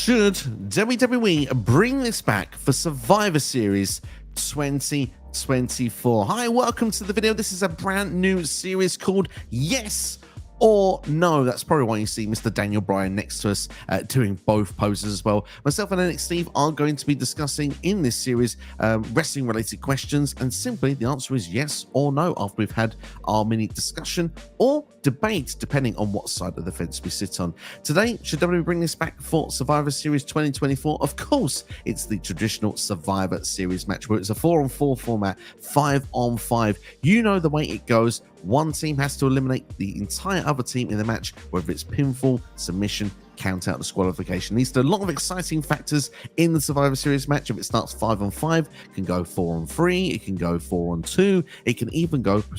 Should WWE bring this back for Survivor Series 2024? Hi, welcome to the video. This is a brand new series called Yes or No. That's probably why you see Mr. Daniel Bryan next to us doing both poses as well. Myself and Alex Steve are going to be discussing in this series wrestling related questions, and simply the answer is yes or no after we've had our mini discussion or debate depending on what side of the fence we sit on. Today, should WWE bring this back for Survivor Series 2024? Of course, it's the traditional Survivor Series match where it's a 4-on-4 format, 5-on-5. You know the way it goes. One team has to eliminate the entire other team in the match, whether it's pinfall, submission, count out, disqualification. Leads to a lot of exciting factors in the Survivor Series match. If it starts 5-on-5, it can go 4-on-3, it can go 4-on-2, it can even go for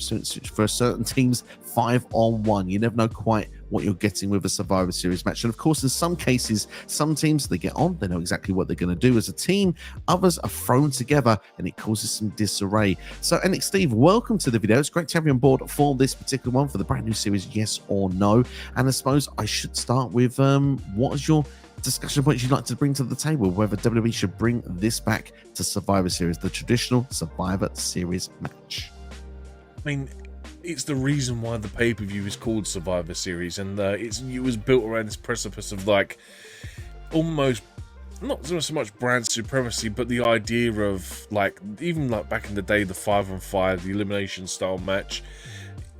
certain teams 5-on-1. You never know quite what you're getting with a Survivor Series match. And of course, in some cases, some teams, they get on, they know exactly what they're going to do as a team. Others are thrown together and it causes some disarray. So, Alex Steve, welcome to the video. It's great to have you on board for this particular one, for the brand new series, Yes or No. And I suppose I should start with what is your discussion points you'd like to bring to the table, whether WWE should bring this back to Survivor Series, the traditional Survivor Series match? I mean, it's the reason why the pay-per-view is called Survivor Series, and it was built around this precipice of like almost not so much brand supremacy, but the idea of like even like back in the day, the 5-on-5, the elimination style match,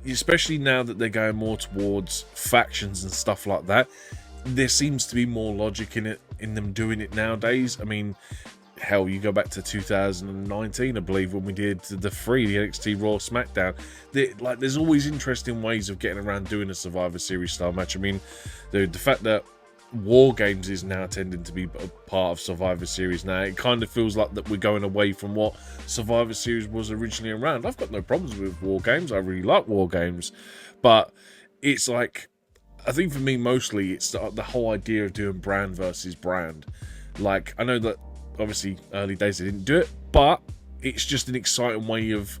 especially now that they're going more towards factions and stuff like that. There seems to be more logic in them doing it nowadays. I mean, hell, you go back to 2019, I believe, when we did the NXT Raw SmackDown. There's always interesting ways of getting around doing a Survivor Series style match. I mean, the fact that War Games is now tending to be a part of Survivor Series now, it kind of feels like that we're going away from what Survivor Series was originally around. I've got no problems with War Games. I really like War Games, but it's like, I think for me mostly it's the whole idea of doing brand versus brand. Like, I know that obviously early days they didn't do it, but it's just an exciting way of,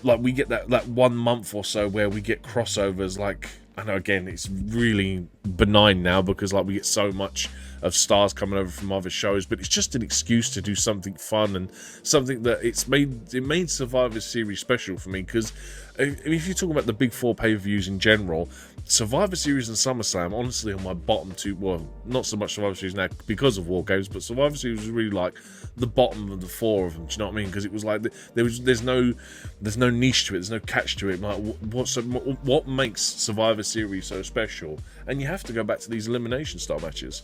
like, we get that 1 month or so where we get crossovers. Like, I know again it's really benign now because like we get so much of stars coming over from other shows, but it's just an excuse to do something fun and something that it made Survivor Series special for me. Because if you talk about the big four pay-per-views in general, Survivor Series and SummerSlam honestly are my bottom two. Well, not so much Survivor Series now because of War Games, but Survivor Series was really like the bottom of the four of them. Do you know what I mean? Because it was like there's no niche to it, there's no catch to it. Like what makes Survivor Series so special? And you have to go back to these elimination style matches.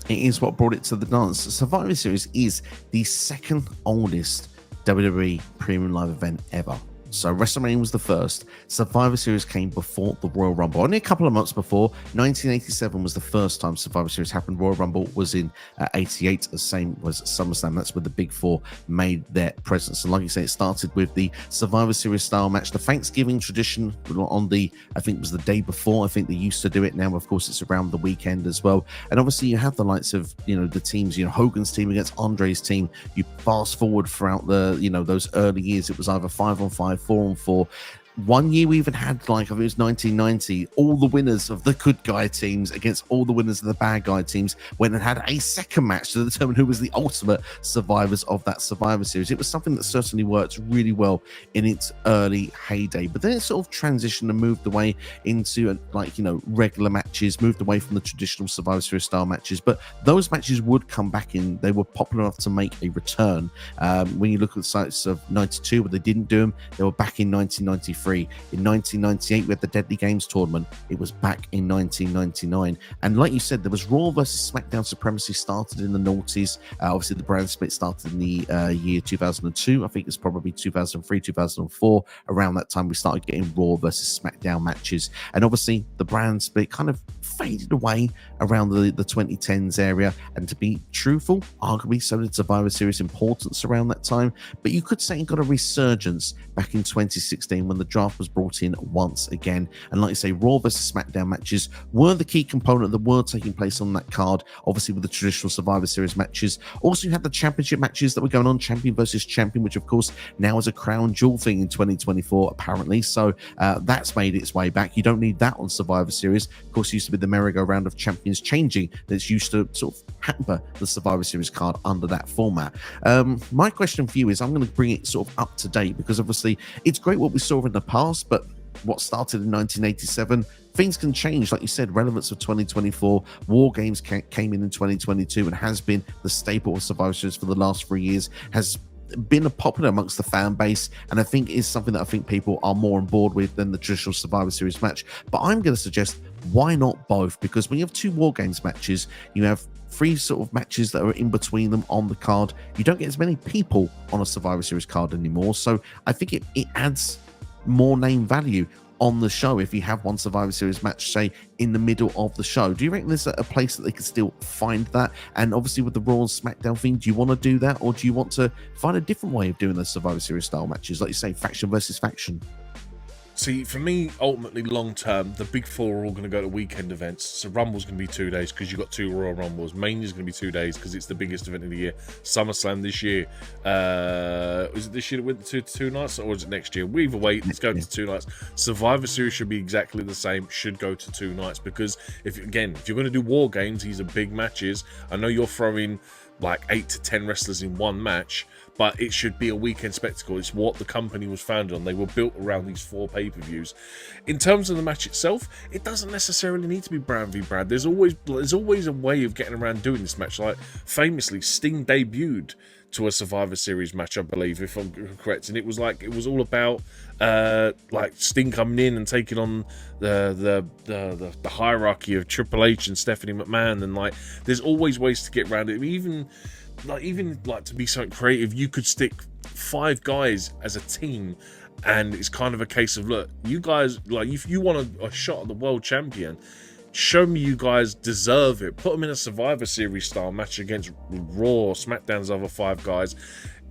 It is what brought it to the dance. Survivor Series is the second oldest WWE premium live event ever. So WrestleMania was the first. Survivor Series came before the Royal Rumble. Only a couple of months before. 1987 was the first time Survivor Series happened. Royal Rumble was in 88, the same was SummerSlam. That's where the big four made their presence. And like you say, it started with the Survivor Series style match. The Thanksgiving tradition on the, I think it was the day before. I think they used to do it. Now, of course, it's around the weekend as well. And obviously you have the likes of, the teams, Hogan's team against Andre's team. You fast forward throughout the, those early years, it was either 5-on-5, 4-on-4. One year we even had, like, I think it was 1990, all the winners of the good guy teams against all the winners of the bad guy teams went and had a second match to determine who was the ultimate survivors of that Survivor Series. It was something that certainly worked really well in its early heyday, but then it sort of transitioned and moved away into, regular matches, moved away from the traditional Survivor Series style matches, but those matches would come back in. They were popular enough to make a return. When you look at the sites of 92 where they didn't do them, they were back in 1993. In 1998, we had the Deadly Games tournament. It was back in 1999. And like you said, there was Raw versus SmackDown supremacy started in the noughties. Obviously, the brand split started in the year 2002. I think it's probably 2003, 2004. Around that time, we started getting Raw versus SmackDown matches. And obviously, the brand split kind of faded away around the 2010s area. And to be truthful, arguably, so did Survivor Series importance around that time. But you could say it got a resurgence back in 2016 when the draft was brought in once again. And like you say, Raw versus SmackDown matches were the key component that were taking place on that card, obviously with the traditional Survivor Series matches. Also, you had the championship matches that were going on, champion versus champion, which of course now is a crown jewel thing in 2024, apparently. So that's made its way back. You don't need that on Survivor Series. Of course, it used to be the merry-go-round of champions changing that's used to sort of hamper the Survivor Series card under that format. My question for you is, I'm going to bring it sort of up to date, because obviously it's great what we saw in the past, but what started in 1987, things can change. Like you said, relevance of 2024, War Games came in 2022 and has been the staple of Survivor Series for the last 3 years, has been popular amongst the fan base, and I think is something that I think people are more on board with than the traditional Survivor Series match. But I'm going to suggest, why not both? Because when you have 2 War Games matches, you have 3 sort of matches that are in between them on the card. You don't get as many people on a Survivor Series card anymore, so I think it adds more name value on the show if you have one Survivor Series match, say, in the middle of the show. Do you reckon there's a place that they could still find that? And obviously with the Raw and SmackDown thing, do you want to do that, or do you want to find a different way of doing the Survivor Series style matches, like you say, faction versus faction? See, for me, ultimately, long term, the big 4 are all going to go to weekend events. So Rumble's going to be 2 days because you've got 2 Royal Rumbles. Mania's going to be 2 days because it's the biggest event of the year. SummerSlam this year. Is it this year that went to 2 nights, or is it next year? Either way, it's going to 2 nights. Survivor Series should be exactly the same. Should go to 2 nights, because if you're going to do War Games, these are big matches. I know you're throwing like 8 to 10 wrestlers in one match, but it should be a weekend spectacle. It's what the company was founded on. They were built around these 4 pay-per-views. In terms of the match itself, it doesn't necessarily need to be brand v brand. There's always a way of getting around doing this match. Like, famously, Sting debuted to a Survivor Series match, I believe, if I'm correct, and it was all about like Sting coming in and taking on the hierarchy of Triple H and Stephanie McMahon, and like, there's always ways to get around it. Even to be something creative, you could stick 5 guys as a team, and it's kind of a case of, look, you guys, like, if you want a shot at the world champion, show me you guys deserve it. Put them in a Survivor Series style match against Raw, SmackDown's other 5 guys.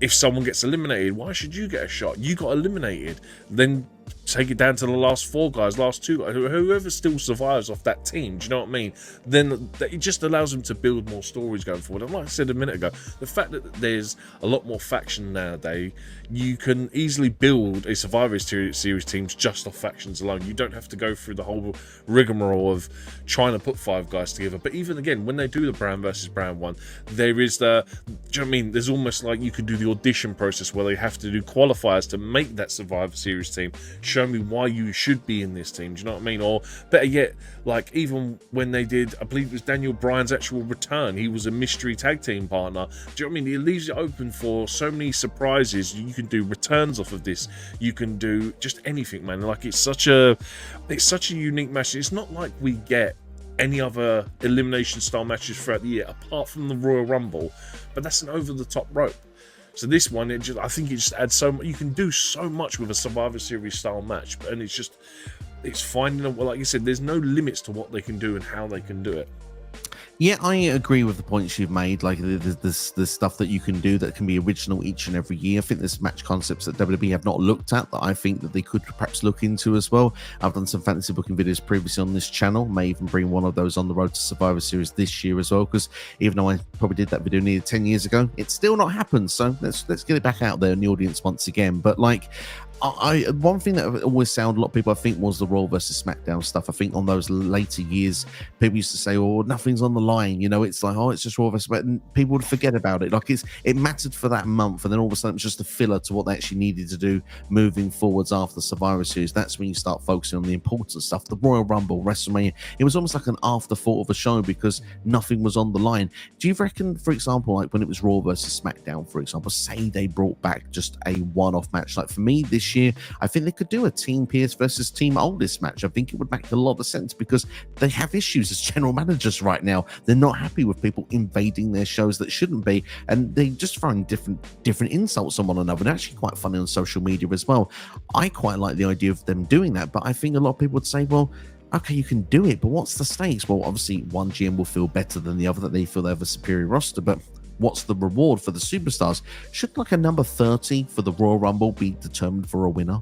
If someone gets eliminated, why should you get a shot? You got eliminated. Then take it down to the last 4 guys, last 2 guys, whoever still survives off that team. Do you know what I mean? Then it just allows them to build more stories going forward. And like I said a minute ago, the fact that there's a lot more faction nowadays, you can easily build a Survivor Series teams just off factions alone. You don't have to go through the whole rigmarole of trying to put 5 guys together. But even again, when they do the brand versus brand one, there is do you know what I mean? There's almost like you could do the audition process where they have to do qualifiers to make that Survivor Series team. Show me why you should be in this team. Do you know what I mean? Or better yet, like, even when they did, I believe it was Daniel Bryan's actual return, he was a mystery tag team partner. Do you know what I mean? It leaves it open for so many surprises. You can do returns off of this. You can do just anything, man. Like, it's such a unique match. It's not like we get any other elimination style matches throughout the year apart from the Royal Rumble, but that's an over the top rope. So this one, I think it just adds so much. You can do so much with a Survivor Series style match, and it's finding out. Well, like you said, there's no limits to what they can do and how they can do it. Yeah, I agree with the points you've made. Like, there's stuff that you can do that can be original each and every year. I think there's match concepts that WWE have not looked at that I think that they could perhaps look into as well. I've done some fantasy booking videos previously on this channel. May even bring one of those on the road to Survivor Series this year as well, because even though I probably did that video nearly 10 years ago, it's still not happened. So let's get it back out there in the audience once again. But like, one thing that always sounded a lot of people, I think, was the Raw versus SmackDown stuff. I think on those later years, people used to say, "Oh, nothing's on the line." You know, it's like, "Oh, it's just Raw versus SmackDown." And people would forget about it. Like, it mattered for that month, and then all of a sudden, it was just a filler to what they actually needed to do moving forwards after the Survivor Series. That's when you start focusing on the important stuff. The Royal Rumble, WrestleMania. It was almost like an afterthought of a show because nothing was on the line. Do you reckon, for example, like when it was Raw versus SmackDown, for example, say they brought back just a one-off match? Like, for me this year, I think they could do a Team Pierce versus Team Oldest match. I think it would make a lot of sense because they have issues as general managers right now. They're not happy with people invading their shows that shouldn't be, and they just throwing different insults on one another. They're actually quite funny on social media as well. I quite like the idea of them doing that, but I think a lot of people would say, well, okay, you can do it, but what's the stakes? Well, obviously one GM will feel better than the other, that they feel they have a superior roster, but what's the reward for the superstars? Should like a number 30 for the Royal Rumble be determined for a winner?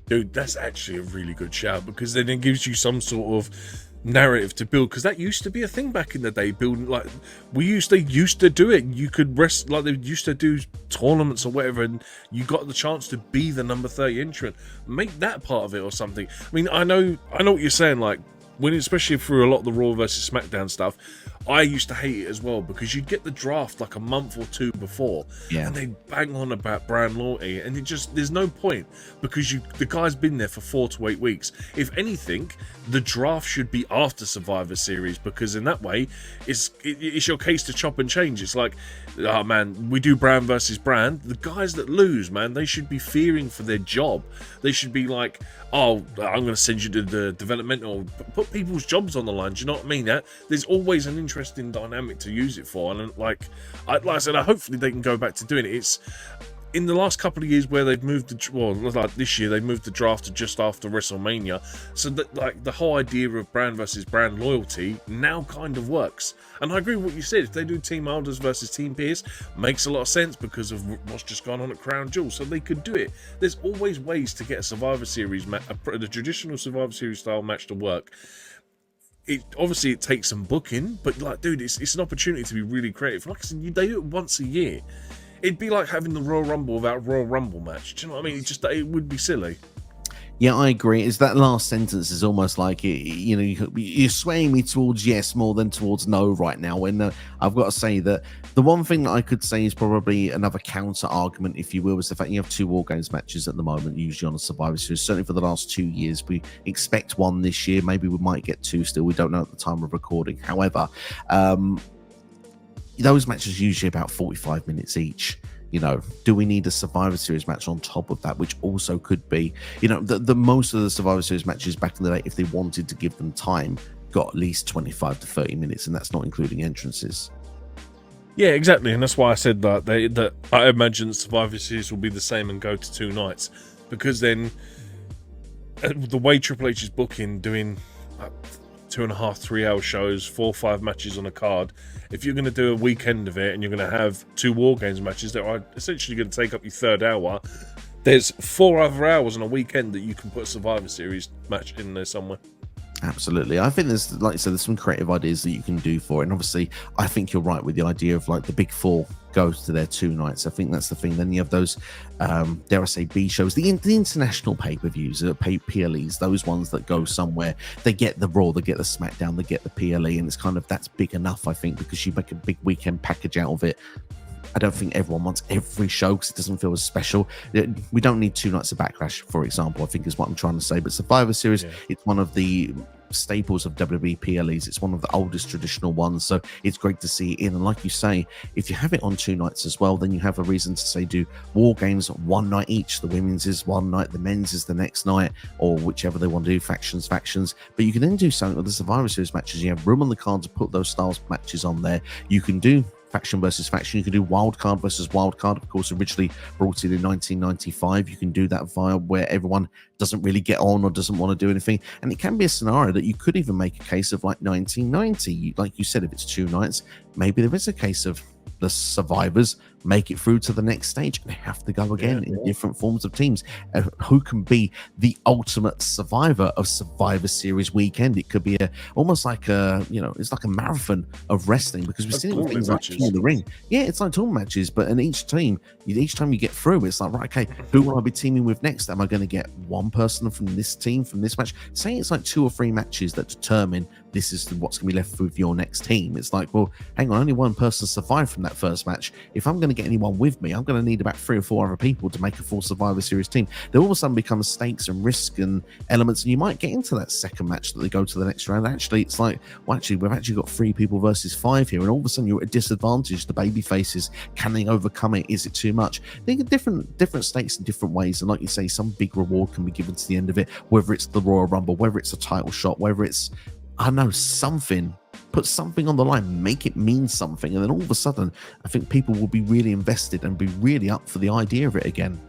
Dude, that's actually a really good shout, because then it gives you some sort of narrative to build, because that used to be a thing back in the day, building like they used to do it. You could rest, like they used to do tournaments or whatever, and you got the chance to be the number 30 entrant. Make that part of it or something. I mean, I know what you're saying, like when, especially through a lot of the Raw versus SmackDown stuff, I used to hate it as well, because you'd get the draft like a month or two before, and they bang on about brand loyalty, and there's no point, because the guy's been there for 4 to 8 weeks. If anything, the draft should be after Survivor Series, because in that way, it's your case to chop and change. It's like, oh man, we do brand versus brand. The guys that lose, man, they should be fearing for their job. They should be like, oh, I'm going to send you to the developmental, put people's jobs on the line. Do you know what I mean? That there's always an interesting dynamic to use it for, and like I said, hopefully they can go back to doing it. It's in the last couple of years where they've moved like this year, they moved the draft to just after WrestleMania, so that like the whole idea of brand versus brand loyalty now kind of works. And I agree with what you said. If they do Team Alders versus Team Pierce, makes a lot of sense because of what's just gone on at Crown Jewel, so they could do it. There's always ways to get a Survivor Series the traditional Survivor Series style match to work. It obviously takes some booking, but like, dude, it's an opportunity to be really creative. Like I said, they do it once a year. It'd be like having the Royal Rumble without a Royal Rumble match. Do you know what I mean? It would be silly. Yeah, I agree. Is that last sentence is almost like you're swaying me towards yes more than towards no right now. When I've got to say that the one thing that I could say is probably another counter argument, if you will, is the fact you have 2 War Games matches at the moment, usually on a Survivor Series. Certainly for the last 2 years, we expect 1 this year. Maybe we might get 2 still. We don't know at the time of recording. However, those matches are usually about 45 minutes each. You know, do we need a Survivor Series match on top of that, which also could be, you know, the most of the Survivor Series matches back in the day, if they wanted to give them time, got at least 25 to 30 minutes, and that's not including entrances. Yeah, exactly, and that's why I said that I imagine Survivor Series will be the same and go to 2 nights, because then the way Triple H is booking, doing 2.5, 3 hour shows, 4 or 5 matches on a card. If you're going to do a weekend of it and you're going to have 2 War Games matches that are essentially going to take up your 3rd hour, there's 4 other hours on a weekend that you can put a Survivor Series match in there somewhere. Absolutely. I think there's, like I said, there's some creative ideas that you can do for it. And obviously, I think you're right with the idea of like the big 4 goes to their 2 nights. I think that's the thing. Then you have those, dare I say, B shows, the international pay-per-views, PLEs, those ones that go somewhere. They get the Raw, they get the SmackDown, they get the PLE, and it's kind of, that's big enough, I think, because you make a big weekend package out of it. I don't think everyone wants every show because it doesn't feel as special. We don't need 2 nights of Backlash, for example, I think is what I'm trying to say. But Survivor Series, it's one of the staples of WWE PLEs. It's one of the oldest traditional ones, so it's great to see it in. And like you say, if you have it on 2 nights as well, then you have a reason to say do War Games 1 night each. The women's is 1 night, the men's is the next night, or whichever they want to do, factions. But you can then do something with the Survivor Series matches. You have room on the card to put those styles matches on there. You can do faction versus faction. You can do wild card versus wild card. Of course, originally brought in 1995. You can do that via where everyone doesn't really get on or doesn't want to do anything. And it can be a scenario that you could even make a case of like 1990. Like you said, if it's 2 nights, maybe there is a case of the survivors make it through to the next stage and have to go again in different forms of teams. Who can be the ultimate survivor of Survivor Series weekend? It could be almost like it's like a marathon of wrestling, because we've seen things like King of the Ring. Yeah, it's like tournament matches, but in each time you get through, it's like, right, okay, who will I be teaming with next? Am I going to get one person from this team from this match? Say it's like 2 or 3 matches that determine this is what's going to be left with your next team. It's like, well, hang on, only one person survived from that first match. If I'm going to get anyone with me, I'm going to need about 3 or 4 other people to make a full Survivor Series team. There all of a sudden becomes stakes and risk and elements, and you might get into that second match that they go to the next round. Actually, it's like, well, actually, we've actually got 3 people versus 5 here, and all of a sudden you're at a disadvantage. The baby faces, can they overcome it? Is it too much? They get different stakes in different ways, and like you say, some big reward can be given to the end of it, whether it's the Royal Rumble, whether it's a title shot, whether it's, I don't know, something. Put something on the line, make it mean something, and then all of a sudden, I think people will be really invested and be really up for the idea of it again.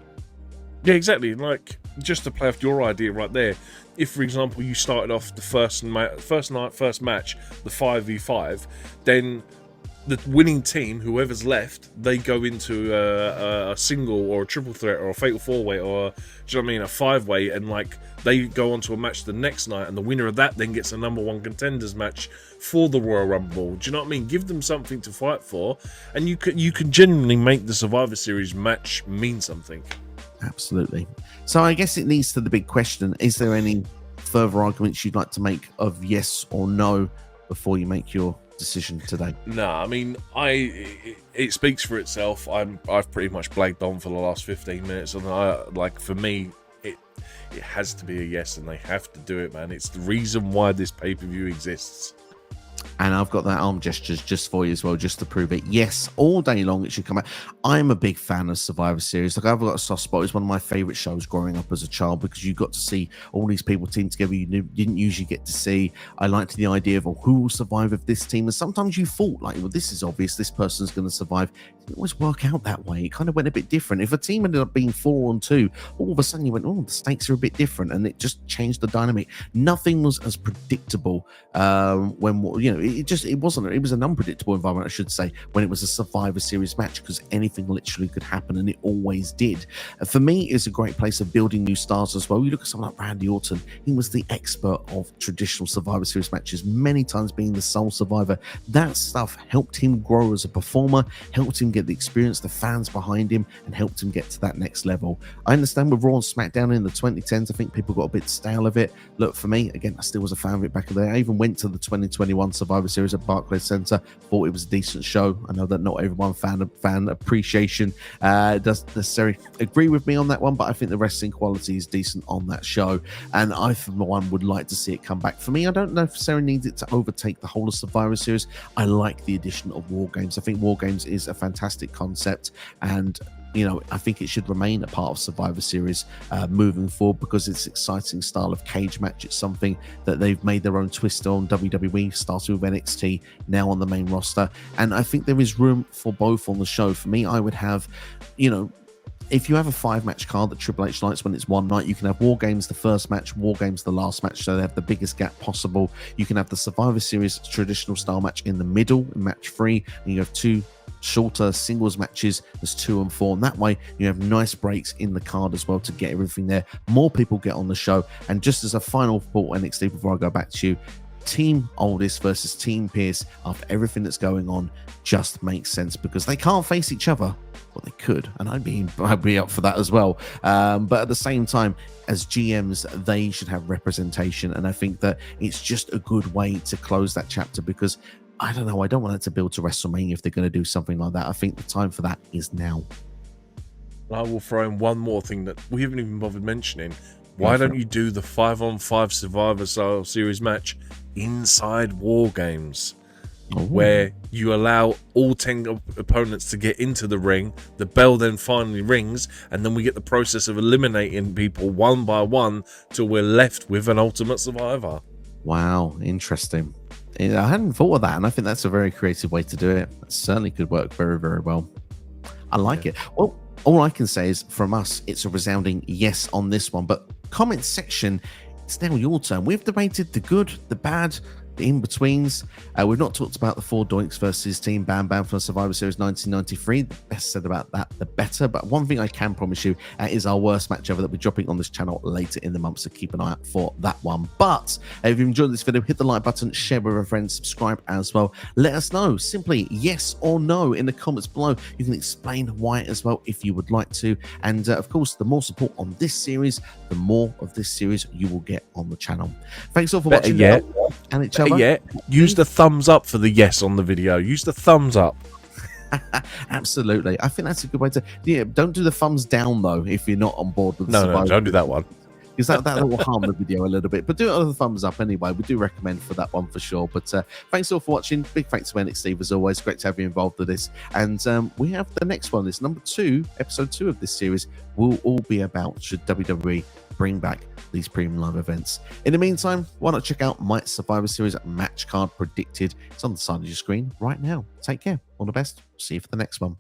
Yeah, exactly. Like, just to play off your idea right there, if, for example, you started off the first match, the 5v5, then the winning team, whoever's left, they go into a single or a triple threat or a fatal 4-way or, do you know what I mean, a 5-way, and like they go on to a match the next night, and the winner of that then gets a #1 contenders match for the Royal Rumble. Do you know what I mean? Give them something to fight for, and you can genuinely make the Survivor Series match mean something. Absolutely. So I guess it leads to the big question: is there any further arguments you'd like to make of yes or no before you make your decision today? No, I mean, it speaks for itself. I've pretty much blagged on for the last 15 minutes, and for me, it has to be a yes, and they have to do it, man. It's the reason why this pay-per-view exists. And I've got that arm gestures just for you as well, just to prove it. Yes, all day long it should come out. I'm a big fan of Survivor Series. Like, I've got a soft spot. It's one of my favorite shows growing up as a child, because you got to see all these people team together you didn't usually get to see. I liked the idea of, who will survive with this team? And sometimes you thought, like, well, this is obvious, this person's going to survive. It didn't always work out that way. It kind of went a bit different. If a team ended up being 4-on-2, all of a sudden you went, the stakes are a bit different, and it just changed the dynamic. Nothing was as predictable it was an unpredictable environment, I should say, when it was a Survivor Series match, because anything literally could happen, and it always did. For me, it's a great place of building new stars as well. You look at someone like Randy Orton. He was the expert of traditional Survivor Series matches, many times being the sole survivor. That stuff helped him grow as a performer, helped him get the experience, the fans behind him, and helped him get to that next level. I understand with Raw and SmackDown in the 2010s, I think people got a bit stale of it. Look, for me, again, I still was a fan of it back in the day. I even went to the 2021 Survivor Series at Barclays Center, thought it was a decent show. I know that not everyone fan appreciation doesn't necessarily agree with me on that one, but I think the wrestling quality is decent on that show, and I, for one, would like to see it come back. For me, I don't necessarily need it to overtake the whole of Survivor Series. I like the addition of War Games. I think War Games is a fantastic concept, and I think it should remain a part of Survivor Series moving forward, because it's an exciting style of cage match. It's something that they've made their own twist on. WWE, starting with NXT, now on the main roster. And I think there is room for both on the show. For me, I would have, if you have a 5-match card that Triple H likes when it's one night, you can have War Games the first match, War Games the last match, so they have the biggest gap possible. You can have the Survivor Series traditional style match in the middle, in match 3, and you have 2 shorter singles matches as 2 and 4, and that way you have nice breaks in the card as well to get everything there. More people get on the show. And just as a final thought, NXT, before I go back to you, Team Oldest versus Team Pierce, after everything that's going on, just makes sense, because they can't face each other. Well, they could, and I'd be up for that as well. But at the same time, as GMs, they should have representation, and I think that it's just a good way to close that chapter, because I don't know, I don't want it to build to WrestleMania if they're going to do something like that. I think the time for that is now. I will throw in one more thing that we haven't even bothered mentioning. Why don't you do the 5-on-5 Survivor Series match inside War Games, where you allow all 10 opponents to get into the ring, the bell then finally rings, and then we get the process of eliminating people one by one till we're left with an Ultimate Survivor. Wow, interesting. I hadn't thought of that, and I think that's a very creative way to do it. It certainly could work very, very well. I like it. Well, all I can say is, from us, it's a resounding yes on this one. But comment section, it's now your turn. We've debated the good, the bad, the in-betweens. We've not talked about the 4 Doinks versus Team Bam Bam for Survivor Series 1993. The best said about that, the better. But one thing I can promise you is our worst match ever that we're dropping on this channel later in the month, so keep an eye out for that one. But if you enjoyed this video, hit the like button, share with a friend, subscribe as well. Let us know simply yes or no in the comments below. You can explain why as well if you would like to. And of course, the more support on this series, the more of this series you will get on the channel. Thanks all for watching. And each other. Yeah, use the thumbs up for the yes on the video. Use the thumbs up. Absolutely. I think that's a good way to. Yeah, don't do the thumbs down though if you're not on board with the No, don't do that one. Because that will harm the video a little bit. But do it on the thumbs up anyway. We do recommend for that one for sure. But thanks all for watching. Big thanks to NXT as always. Great to have you involved with this. And we have the next one. This number 2, episode 2 of this series will all be about should WWE bring back these premium live events. In the meantime, why not check out my Survivor Series match card predicted. It's on the side of your screen right now. Take care. All the best. See you for the next one.